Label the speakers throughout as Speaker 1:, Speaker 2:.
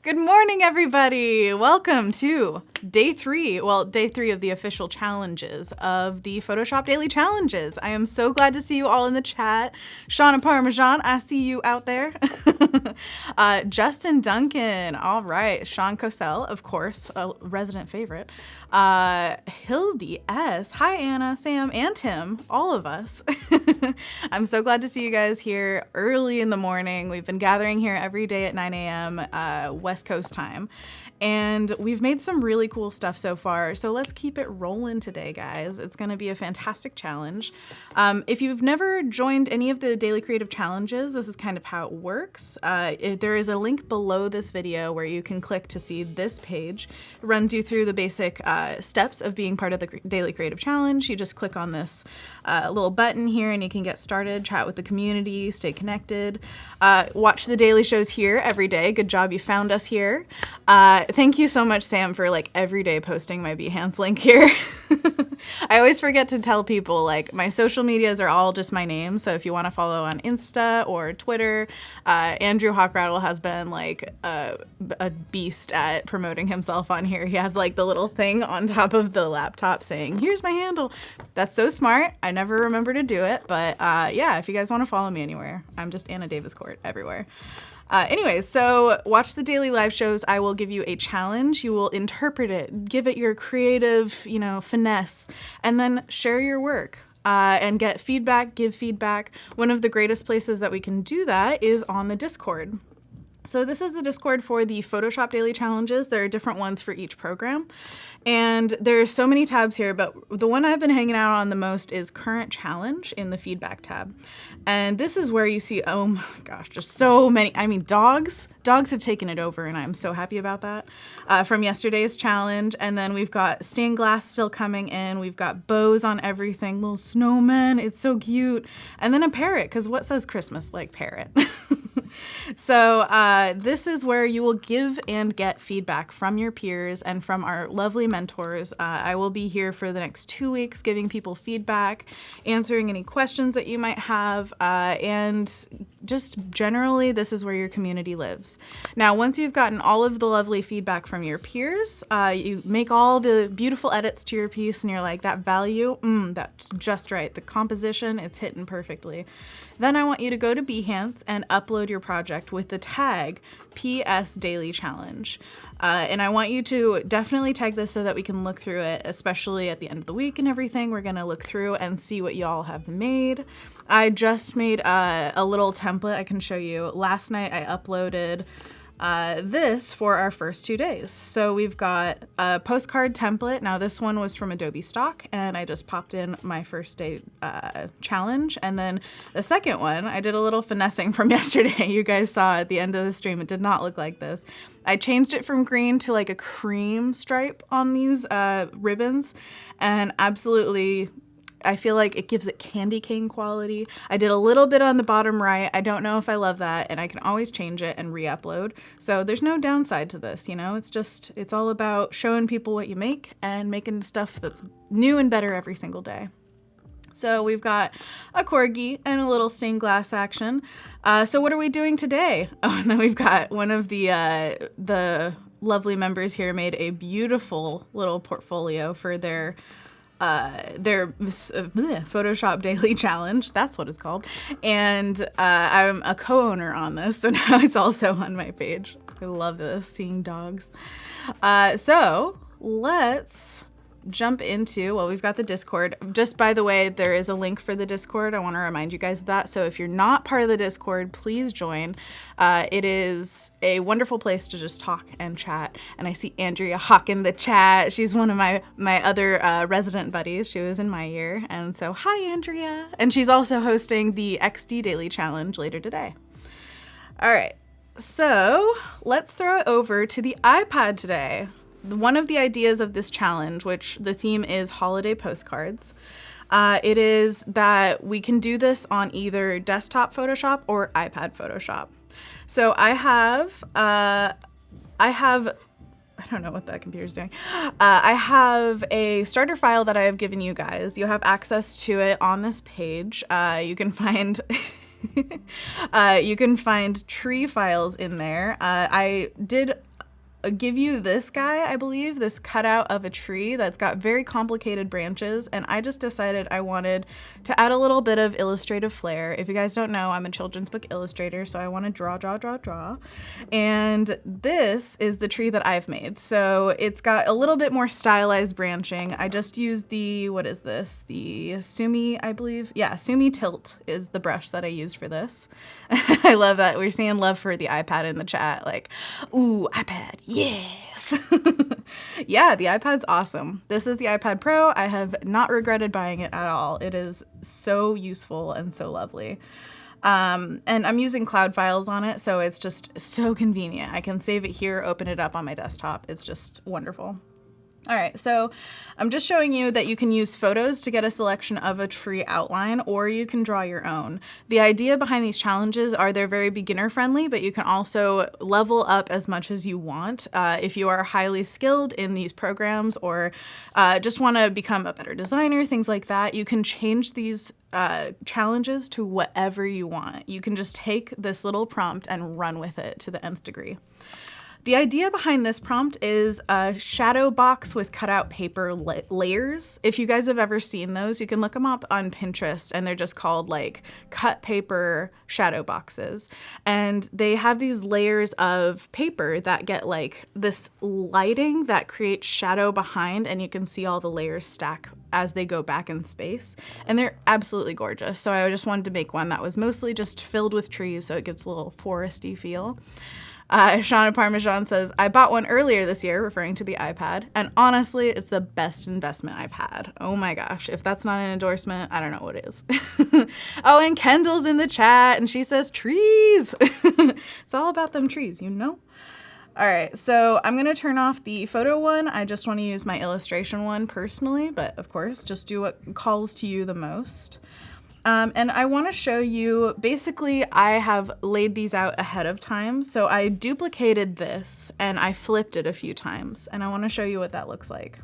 Speaker 1: Good morning, everybody. Welcome to day three of the official challenges of the Photoshop Daily Challenges. I am so glad to see you all in the chat. Shauna Parmesan, I see you out there. Justin Duncan, all right. Sean Cosell, of course, a resident favorite. Hildy S, hi Anna, Sam, and Tim, all of us. I'm so glad to see you guys here early in the morning. We've been gathering here every day at 9 a.m. West Coast time. And we've made some really cool stuff so far. So let's keep it rolling today, guys. It's going to be a fantastic challenge. If you've never joined any of the Daily Creative Challenges, this is kind of how it works. There is a link below this video where you can click to see this page. It runs you through the basic steps of being part of the Daily Creative Challenge. You just click on this little button here and you can get started, chat with the community, stay connected, watch the daily shows here every day. Good job, you found us here. Thank you so much, Sam, for like every day posting my Behance link here. I always forget to tell people like my social medias are all just my name. So if you want to follow on Insta or Twitter, Andrew Hawkrattle has been like a beast at promoting himself on here. He has like the little thing on top of the laptop saying, here's my handle. That's so smart. I never remember to do it. But yeah, if you guys want to follow me anywhere, I'm just Anna Davis Court everywhere. Anyways, so watch the daily live shows. I will give you a challenge. You will interpret it, give it your creative, finesse, and then share your work. And get feedback, give feedback. One of the greatest places that we can do that is on the Discord. So this is the Discord for the Photoshop Daily Challenges. There are different ones for each program. And there's so many tabs here, but the one I've been hanging out on the most is Current Challenge in the Feedback tab. And this is where you see, oh my gosh, just so many. I mean, dogs have taken it over, and I'm so happy about that, from yesterday's challenge. And then we've got stained glass still coming in. We've got bows on everything, little snowmen. It's so cute. And then a parrot, because what says Christmas like parrot? So this is where you will give and get feedback from your peers and from our lovely mentors. I will be here for the next 2 weeks giving people feedback, answering any questions that you might have, and just generally this is where your community lives. Now, once you've gotten all of the lovely feedback from your peers, you make all the beautiful edits to your piece and you're like, that value, that's just right. The composition, it's hitting perfectly. Then I want you to go to Behance and upload your project with the tag PS Daily Challenge. And I want you to definitely tag this so that we can look through it, especially at the end of the week and everything. We're going to look through and see what y'all have made. I just made a little template I can show you. Last night I uploaded this for our first 2 days. So we've got a postcard template. Now this one was from Adobe stock and I just popped in my first day challenge. And then the second one, I did a little finessing from yesterday. You guys saw at the end of the stream, it did not look like this. I changed it from green to like a cream stripe on these ribbons, and absolutely I feel like it gives it candy cane quality. I did a little bit on the bottom right. I don't know if I love that, and I can always change it and re-upload. So there's no downside to this, it's all about showing people what you make and making stuff that's new and better every single day. So we've got a corgi and a little stained glass action. So what are we doing today? Oh, and then we've got one of the lovely members here made a beautiful little portfolio for their Photoshop Daily Challenge. That's what it's called. And I'm a co-owner on this, so now it's also on my page. I love this, seeing dogs. So let's jump into, we've got the Discord. Just by the way, there is a link for the Discord. I want to remind you guys of that. So if you're not part of the Discord, please join. It is a wonderful place to just talk and chat. And I see Andrea Hawk in the chat. She's one of my other resident buddies. She was in my year. And so hi, Andrea. And she's also hosting the XD Daily Challenge later today. All right. So let's throw it over to the iPad today. One of the ideas of this challenge, which the theme is holiday postcards, it is that we can do this on either desktop Photoshop or iPad Photoshop. So I don't know what that computer's doing. I have a starter file that I have given you guys. You have access to it on this page. You can find you can find tree files in there. I did give you this guy, I believe, this cutout of a tree that's got very complicated branches, and I just decided I wanted to add a little bit of illustrative flair. If you guys don't know, I'm a children's book illustrator, so I want to draw. And this is the tree that I've made. So it's got a little bit more stylized branching. I just used the, what is this? The Sumi, I believe. Yeah, Sumi Tilt is the brush that I used for this. I love that. We're seeing love for the iPad in the chat. Like, ooh, iPad. Yes. Yeah, the iPad's awesome. This is the iPad Pro. I have not regretted buying it at all. It is so useful and so lovely. And I'm using cloud files on it, so it's just so convenient. I can save it here, open it up on my desktop. It's just wonderful. All right, so I'm just showing you that you can use photos to get a selection of a tree outline, or you can draw your own. The idea behind these challenges are they're very beginner friendly, but you can also level up as much as you want. If you are highly skilled in these programs, or just want to become a better designer, things like that, you can change these challenges to whatever you want. You can just take this little prompt and run with it to the nth degree. The idea behind this prompt is a shadow box with cutout paper layers. If you guys have ever seen those, you can look them up on Pinterest, and they're just called like cut paper shadow boxes. And they have these layers of paper that get like this lighting that creates shadow behind, and you can see all the layers stack as they go back in space. And they're absolutely gorgeous. So I just wanted to make one that was mostly just filled with trees, so it gives a little foresty feel. Shauna Parmesan says, I bought one earlier this year, referring to the iPad, and honestly, it's the best investment I've had. Oh my gosh, if that's not an endorsement, I don't know what is. Oh, and Kendall's in the chat, and she says, trees. It's all about them trees, you know? All right, so I'm gonna turn off the photo one. I just wanna use my illustration one personally, but of course, just do what calls to you the most. And I want to show you, basically I have laid these out ahead of time. So I duplicated this and I flipped it a few times, and I want to show you what that looks like.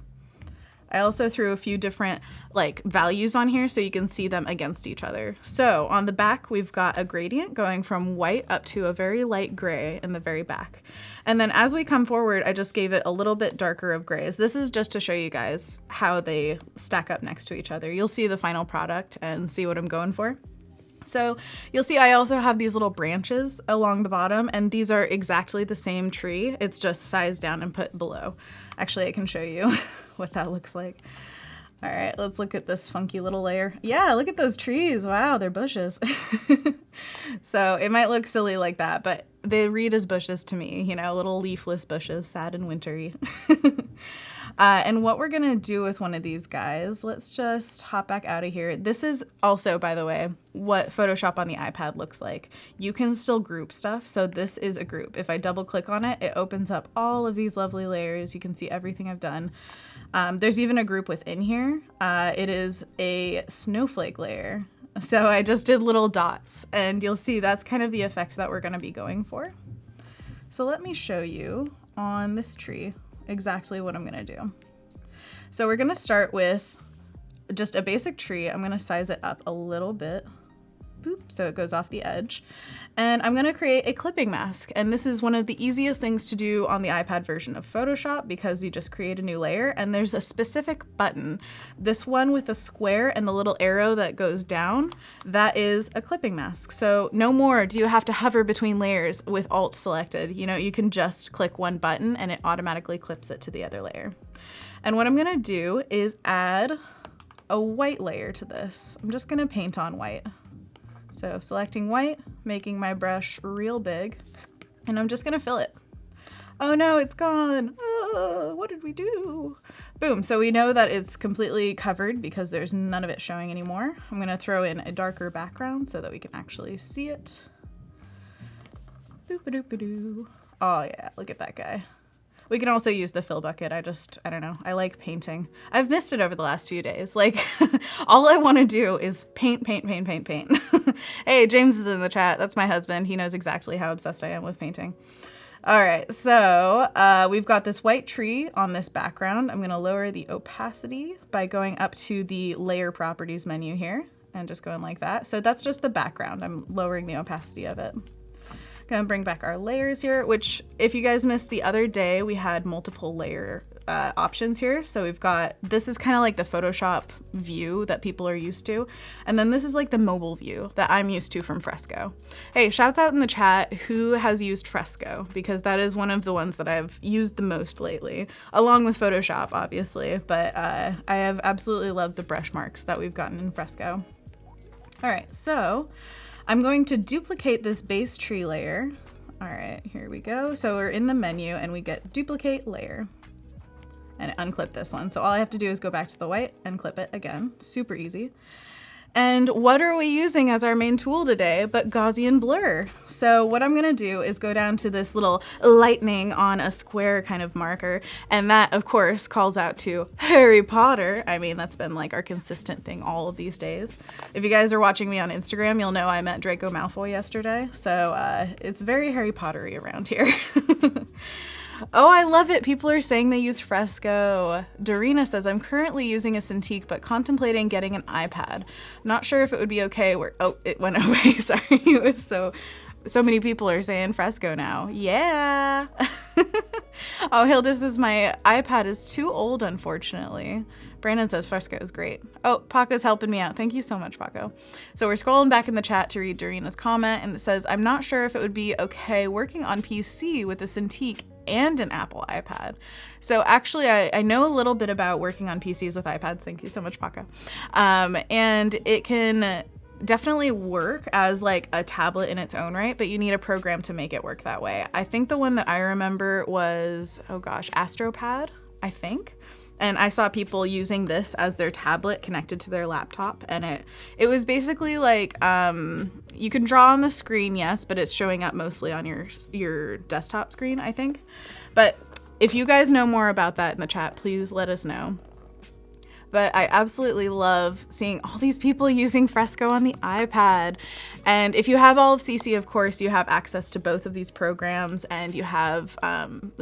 Speaker 1: I also threw a few different like values on here so you can see them against each other. So on the back, we've got a gradient going from white up to a very light gray in the very back. And then as we come forward, I just gave it a little bit darker of grays. This is just to show you guys how they stack up next to each other. You'll see the final product and see what I'm going for. So you'll see I also have these little branches along the bottom, and these are exactly the same tree. It's just sized down and put below. Actually, I can show you what that looks like. All right, let's look at this funky little layer. Yeah, look at those trees. Wow, they're bushes. So it might look silly like that, but they read as bushes to me, you know, little leafless bushes, sad and wintry. And what we're gonna do with one of these guys, let's just hop back out of here. This is also, by the way, what Photoshop on the iPad looks like. You can still group stuff, so this is a group. If I double click on it, it opens up all of these lovely layers. You can see everything I've done. There's even a group within here. It is a snowflake layer. So I just did little dots, and you'll see that's kind of the effect that we're gonna be going for. So let me show you on this tree exactly what I'm gonna do. So we're gonna start with just a basic tree. I'm gonna size it up a little bit, boop, so it goes off the edge. And I'm gonna create a clipping mask. And this is one of the easiest things to do on the iPad version of Photoshop, because you just create a new layer and there's a specific button. This one with a square and the little arrow that goes down, that is a clipping mask. So no more do you have to hover between layers with Alt selected. You know, you can just click one button and it automatically clips it to the other layer. And what I'm gonna do is add a white layer to this. I'm just gonna paint on white. So selecting white, making my brush real big, and I'm just gonna fill it. Oh no, it's gone. Oh, what did we do? Boom, so we know that it's completely covered because there's none of it showing anymore. I'm gonna throw in a darker background so that we can actually see it. Boop-a-doop-a-doo. Oh yeah, look at that guy. We can also use the fill bucket. I don't know. I like painting. I've missed it over the last few days. Like, all I want to do is paint, paint, paint, paint, paint. Hey, James is in the chat. That's my husband. He knows exactly how obsessed I am with painting. All right, so we've got this white tree on this background. I'm gonna lower the opacity by going up to the layer properties menu here and just going like that. So that's just the background. I'm lowering the opacity of it. Gonna bring back our layers here, which if you guys missed the other day, we had multiple layer options here. So we've got, this is kind of like the Photoshop view that people are used to. And then this is like the mobile view that I'm used to from Fresco. Hey, shouts out in the chat who has used Fresco, because that is one of the ones that I've used the most lately, along with Photoshop, obviously. But I have absolutely loved the brush marks that we've gotten in Fresco. All right, so I'm going to duplicate this base tree layer. All right, here we go. So we're in the menu and we get duplicate layer and unclip this one. So all I have to do is go back to the white and clip it again. Super easy. And what are we using as our main tool today but Gaussian blur? So what I'm gonna do is go down to this little lightning on a square kind of marker, and that of course calls out to Harry Potter. I mean, that's been like our consistent thing all of these days. If you guys are watching me on Instagram, you'll know I met Draco Malfoy yesterday, so it's very Harry Pottery around here. Oh, I love it. People are saying they use Fresco. Dorina says, I'm currently using a Cintiq, but contemplating getting an iPad. Not sure if it would be okay. Oh, it went away. Sorry. It was so many people are saying Fresco now. Yeah. Oh, Hilda says, my iPad is too old, unfortunately. Brandon says Fresco is great. Oh, Paco's helping me out. Thank you so much, Paco. So we're scrolling back in the chat to read Dorina's comment, and it says, I'm not sure if it would be okay working on PC with a Cintiq and an Apple iPad. So actually, I know a little bit about working on PCs with iPads. Thank you so much, Paco. And it can definitely work as like a tablet in its own right, but you need a program to make it work that way. I think the one that I remember was, oh gosh, AstroPad, I think. And I saw people using this as their tablet connected to their laptop. And it was basically like, you can draw on the screen, yes, but it's showing up mostly on your desktop screen, I think. But if you guys know more about that in the chat, please let us know. But I absolutely love seeing all these people using Fresco on the iPad. And if you have all of CC, of course, you have access to both of these programs, and you have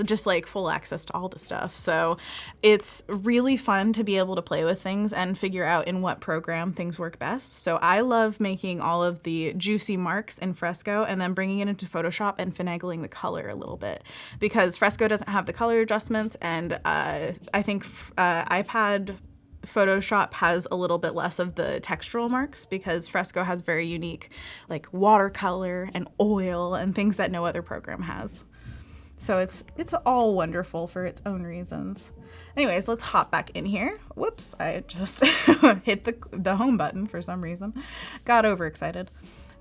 Speaker 1: just like full access to all the stuff. So it's really fun to be able to play with things and figure out in what program things work best. So I love making all of the juicy marks in Fresco and then bringing it into Photoshop and finagling the color a little bit, because Fresco doesn't have the color adjustments, and I think iPad Photoshop has a little bit less of the textural marks, because Fresco has very unique like watercolor and oil and things that no other program has. So it's all wonderful for its own reasons. Anyways, let's hop back in here. Whoops, I just hit the home button for some reason. Got overexcited.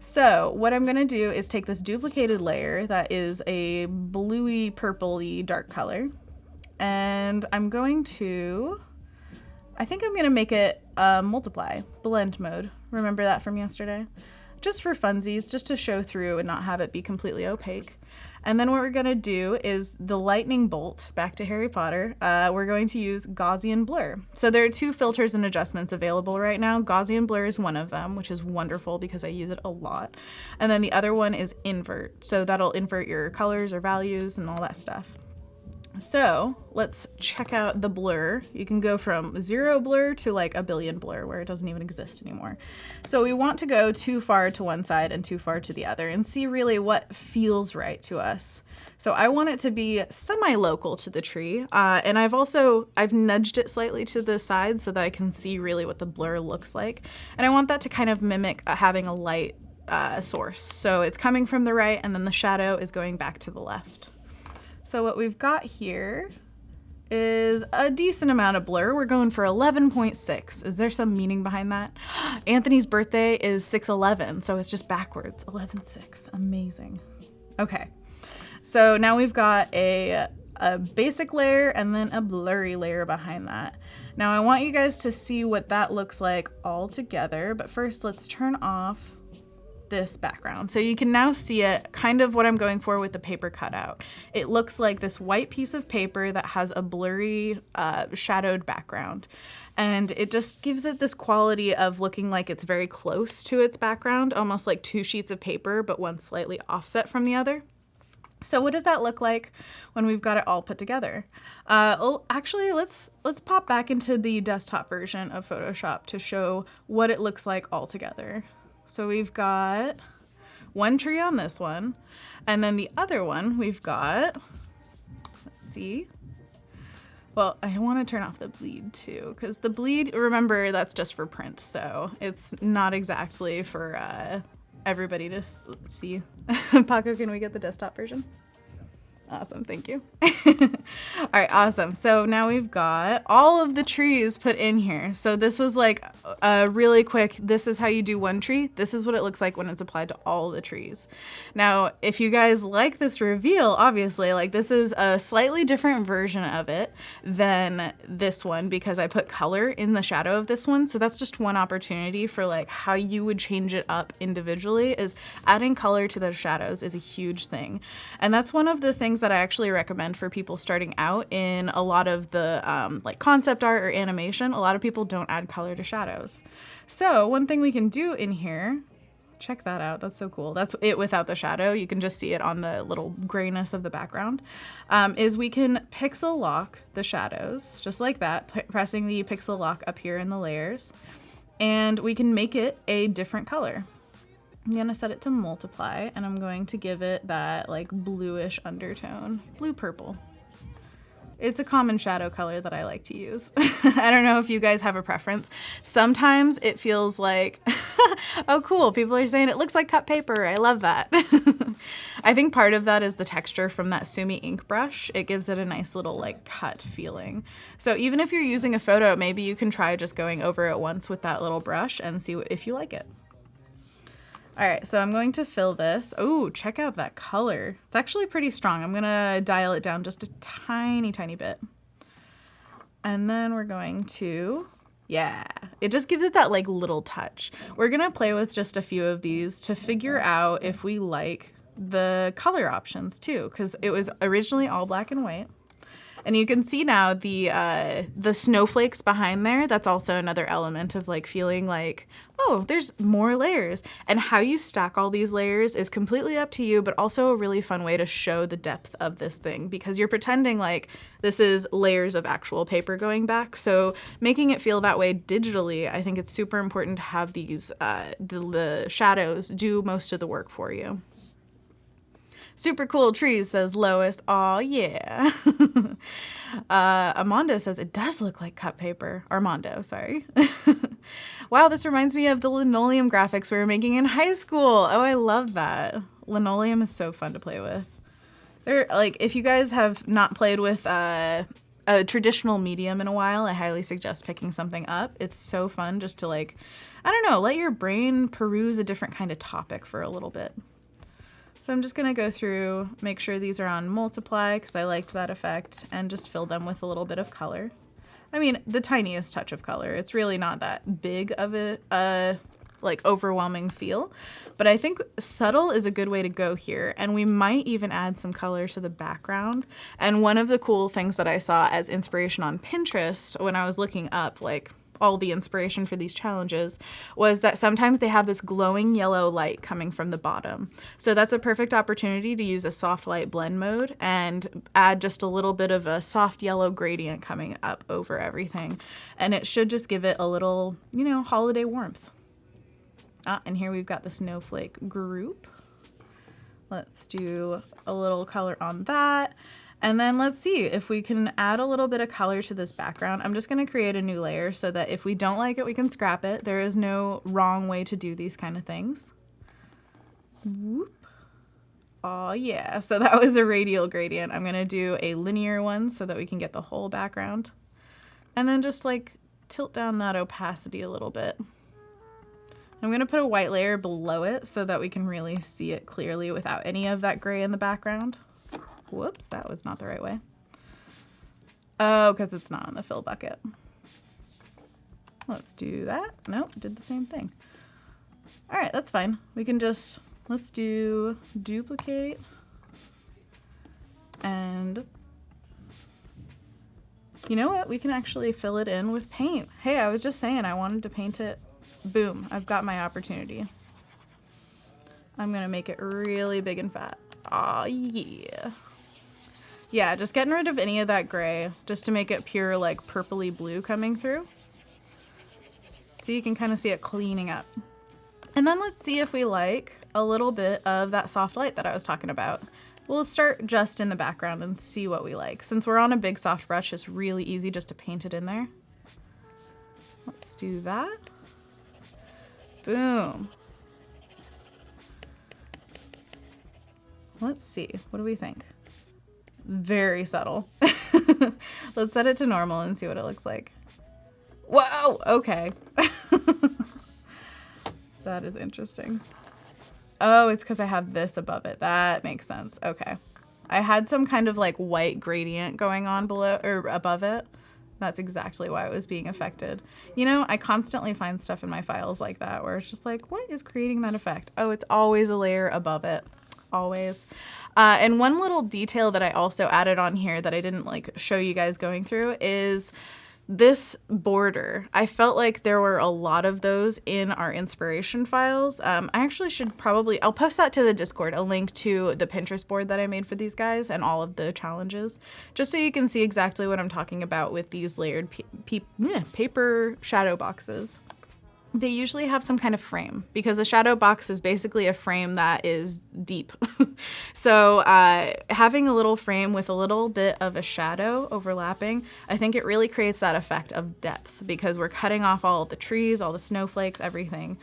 Speaker 1: So what I'm gonna do is take this duplicated layer that is a bluey purpley dark color, and I'm going to, I think I'm gonna make it multiply, blend mode. Remember that from yesterday? Just for funsies, just to show through and not have it be completely opaque. And then what we're gonna do is the lightning bolt, back to Harry Potter, we're going to use Gaussian blur. So there are two filters and adjustments available right now. Gaussian blur is one of them, which is wonderful because I use it a lot. And then the other one is invert. So that'll invert your colors or values and all that stuff. So let's check out the blur. You can go from 0 blur to like a billion blur, where it doesn't even exist anymore. So we want to go too far to one side and too far to the other and see really what feels right to us. So I want it to be semi-local to the tree. And I've nudged it slightly to the side so that I can see really what the blur looks like. And I want that to kind of mimic having a light source. So it's coming from the right, and then the shadow is going back to the left. So what we've got here is a decent amount of blur. We're going for 11.6. Is there some meaning behind that? Anthony's birthday is 6/11, so it's just backwards. 11/6. Amazing. Okay. So now we've got a basic layer and then a blurry layer behind that. Now I want you guys to see what that looks like all together, but first let's turn off this background. So you can now see it, kind of what I'm going for with the paper cutout. It looks like this white piece of paper that has a blurry shadowed background. And it just gives it this quality of looking like it's very close to its background, almost like two sheets of paper, but one slightly offset from the other. So what does that look like when we've got it all put together? Actually, let's pop back into the desktop version of Photoshop to show what it looks like all together. So we've got one tree on this one. And then the other one we've got, let's see. Well, I want to turn off the bleed too, because the bleed, remember, that's just for print. So it's not exactly for everybody to see. Paco, can we get the desktop version? Awesome, thank you. All right, awesome. So now we've got all of the trees put in here. So this was like a really quick, this is how you do one tree. This is what it looks like when it's applied to all the trees. Now, if you guys like this reveal, obviously, like this is a slightly different version of it than this one because I put color in the shadow of this one. So that's just one opportunity for like how you would change it up individually, is adding color to those shadows is a huge thing. And that's one of the things that I actually recommend for people starting out in a lot of the like concept art or animation. A lot of people don't add color to shadows. So one thing we can do in here, check that out, that's so cool. That's it without the shadow. You can just see it on the little grayness of the background, is we can pixel lock the shadows just like that, pressing the pixel lock up here in the layers, and we can make it a different color. I'm gonna set it to multiply, and I'm going to give it that like bluish undertone, blue-purple. It's a common shadow color that I like to use. I don't know if you guys have a preference. Sometimes it feels like, oh cool, people are saying it looks like cut paper. I love that. I think part of that is the texture from that Sumi ink brush. It gives it a nice little like cut feeling. So even if you're using a photo, maybe you can try just going over it once with that little brush and see if you like it. All right, so I'm going to fill this. Oh, check out that color. It's actually pretty strong. I'm gonna dial it down just a tiny, tiny bit. And then we're going to, yeah, it just gives it that like little touch. We're gonna play with just a few of these to figure out if we like the color options too, because it was originally all black and white. And you can see now the snowflakes behind there. That's also another element of like feeling like, oh, there's more layers. And how you stack all these layers is completely up to you, but also a really fun way to show the depth of this thing, because you're pretending like this is layers of actual paper going back. So making it feel that way digitally, I think it's super important to have these, the shadows do most of the work for you. Super cool trees, says Lois. Aw, yeah. Armando says it does look like cut paper. Armando, sorry. Wow, this reminds me of the linoleum graphics we were making in high school. Oh, I love that. Linoleum is so fun to play with. They're like, if you guys have not played with a traditional medium in a while, I highly suggest picking something up. It's so fun just to like, I don't know, let your brain peruse a different kind of topic for a little bit. So I'm just gonna go through, make sure these are on multiply because I liked that effect, and just fill them with a little bit of color. I mean, the tiniest touch of color. It's really not that big of a like overwhelming feel, but I think subtle is a good way to go here. And we might even add some color to the background. And one of the cool things that I saw as inspiration on Pinterest when I was looking up like all the inspiration for these challenges was that sometimes they have this glowing yellow light coming from the bottom. So that's a perfect opportunity to use a soft light blend mode and add just a little bit of a soft yellow gradient coming up over everything. And it should just give it a little, you know, holiday warmth. And here we've got the snowflake group. Let's do a little color on that. And then let's see if we can add a little bit of color to this background. I'm just gonna create a new layer so that if we don't like it, we can scrap it. There is no wrong way to do these kind of things. Whoop. Oh yeah, so that was a radial gradient. I'm gonna do a linear one so that we can get the whole background. And then just like tilt down that opacity a little bit. I'm gonna put a white layer below it so that we can really see it clearly without any of that gray in the background. Whoops, that was not the right way. Oh, because it's not on the fill bucket. Let's do that. Nope, did the same thing. All right, that's fine. We can just, let's do duplicate. And you know what? We can actually fill it in with paint. Hey, I was just saying I wanted to paint it. Boom, I've got my opportunity. I'm gonna make it really big and fat. Aw, yeah. Yeah, just getting rid of any of that gray just to make it pure like purpley blue coming through. So you can kind of see it cleaning up. And then let's see if we like a little bit of that soft light that I was talking about. We'll start just in the background and see what we like. Since we're on a big soft brush, it's really easy just to paint it in there. Let's do that. Boom. Let's see, what do we think? Very subtle. Let's set it to normal and see what it looks like. Wow, okay. That is interesting. Oh, it's because I have this above it. That makes sense. Okay. I had some kind of like white gradient going on below or above it. That's exactly why it was being affected. You know, I constantly find stuff in my files like that where it's just like, what is creating that effect? Oh, it's always a layer above it. Always. And one little detail that I also added on here that I didn't like show you guys going through is this border. I felt like there were a lot of those in our inspiration files. I actually should probably, I'll post that to the Discord, a link to the Pinterest board that I made for these guys and all of the challenges, just so you can see exactly what I'm talking about with these layered paper shadow boxes. They usually have some kind of frame because a shadow box is basically a frame that is deep. So having a little frame with a little bit of a shadow overlapping, I think it really creates that effect of depth because we're cutting off all of the trees, all the snowflakes, everything.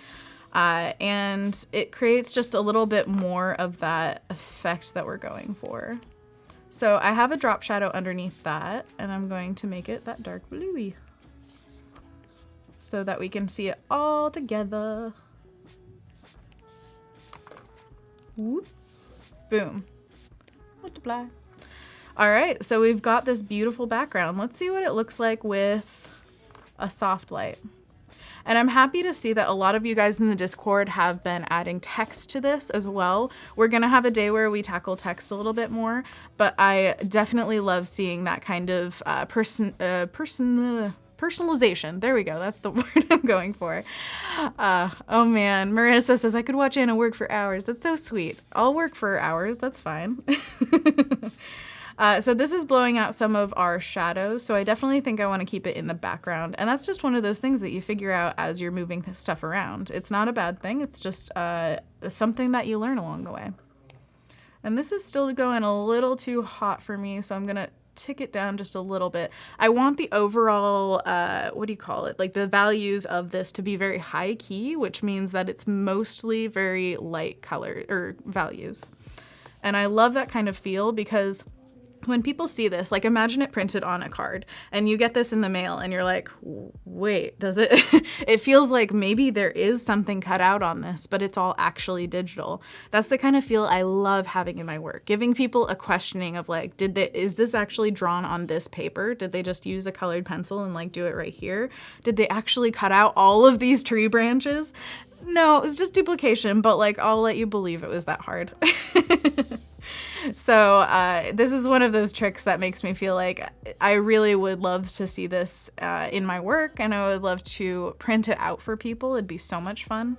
Speaker 1: And it creates just a little bit more of that effect that we're going for. So I have a drop shadow underneath that, and I'm going to make it that dark bluey, so that we can see it all together. Whoop. Boom. Multiply. All right, so we've got this beautiful background. Let's see what it looks like with a soft light. And I'm happy to see that a lot of you guys in the Discord have been adding text to this as well. We're gonna have a day where we tackle text a little bit more, but I definitely love seeing that kind of personalization. There we go. That's the word I'm going for. Oh man, Marissa says I could watch Anna work for hours. That's so sweet. I'll work for hours. That's fine. So this is blowing out some of our shadows. So I definitely think I want to keep it in the background. And that's just one of those things that you figure out as you're moving this stuff around. It's not a bad thing. It's just something that you learn along the way. And this is still going a little too hot for me. So I'm going to tick it down just a little bit. I want the overall, what do you call it? Like the values of this to be very high key, which means that it's mostly very light color or values. And I love that kind of feel because when people see this, like imagine it printed on a card and you get this in the mail and you're like, wait, does it? It feels like maybe there is something cut out on this, but it's all actually digital. That's the kind of feel I love having in my work, giving people a questioning of like, is this actually drawn on this paper? Did they just use a colored pencil and like do it right here? Did they actually cut out all of these tree branches? No, it's just duplication, but like I'll let you believe it was that hard. So this is one of those tricks that makes me feel like I really would love to see this in my work, and I would love to print it out for people. It'd be so much fun.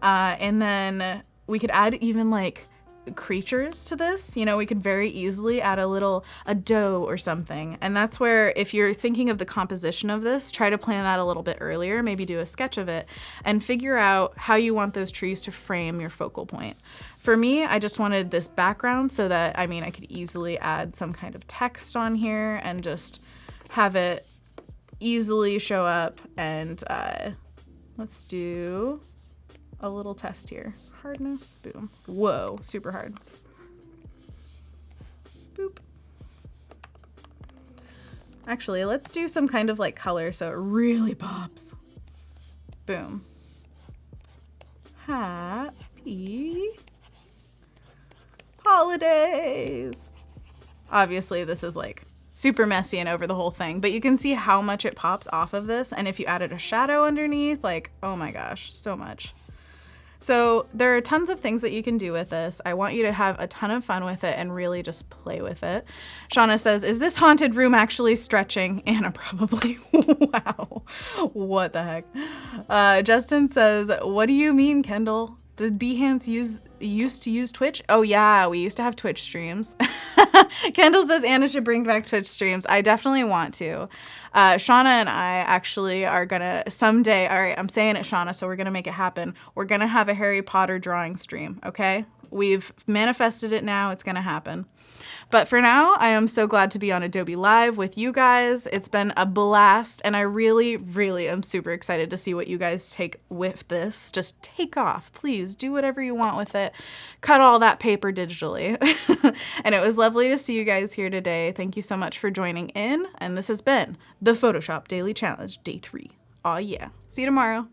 Speaker 1: And then we could add even like creatures to this. You know, we could very easily add a doe or something. And that's where, if you're thinking of the composition of this, try to plan that a little bit earlier, maybe do a sketch of it and figure out how you want those trees to frame your focal point. For me, I just wanted this background so that, I mean, I could easily add some kind of text on here and just have it easily show up. And let's do a little test here. Hardness, boom. Whoa, super hard. Boop. Actually, let's do some kind of like color so it really pops. Boom. Happy holidays. Obviously, this is like super messy and over the whole thing, but you can see how much it pops off of this. And if you added a shadow underneath, like, oh my gosh, so much. So there are tons of things that you can do with this. I want you to have a ton of fun with it and really just play with it. Shauna says, is this haunted room actually stretching? Anna, probably. Wow. What the heck? Justin says, what do you mean, Kendall? Did Behance use used to use Twitch. Oh yeah, we used to have Twitch streams. Kendall says Anna should bring back Twitch streams. I definitely want to. Shauna and I actually are gonna someday. All right, I'm saying it, Shauna, so we're gonna make it happen. We're gonna have a Harry Potter drawing stream. Okay, we've manifested it now. It's gonna happen. But for now, I am so glad to be on Adobe Live with you guys. It's been a blast, and I really, really am super excited to see what you guys take with this. Just take off. Please do whatever you want with it. Cut all that paper digitally. And it was lovely to see you guys here today. Thank you so much for joining in, and this has been the Photoshop Daily Challenge, Day 3. Aw yeah. See you tomorrow.